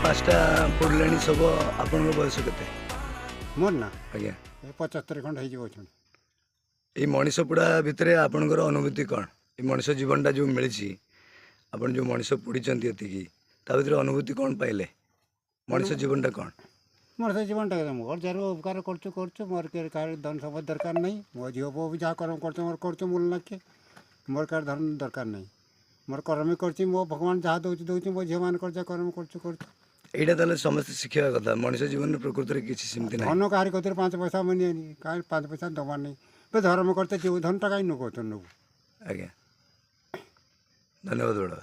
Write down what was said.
पाँचटा पड़े सब आपण बयस के मोर ना आज्ञा 75 खंड हो ये मनीष पोड़ा भितर आपणकर अनुभूति कौन ये मनीष जीवनटा जो मिली आपन जो मनीष पोड़ीचंती एतिकी ता भितर अनुभूति कौन पाइले मनीष जीवनटा कौन मोर से जीवन मोर जार उपकार कर मोर के धन सम्पद दरकार नहीं मो झील पु भी जहाँ कर्म कर मोर कर मूल नाखे मोर कार धन दरकार नहीं मोर कर्म कर मो भगवान जहाँ दौर दौर मो झील मान कर कर्म कर एटा ताले समस्त शिखा कथा मनीष जीवन प्रकृति में किसी सीमती ना धन कहार कत 5 पैसा मनी कहीं 5 पैसा दबार नहीं धर्म करते जीव धन टा कहीं नुको आज्ञा धन्यवाद बड़ा।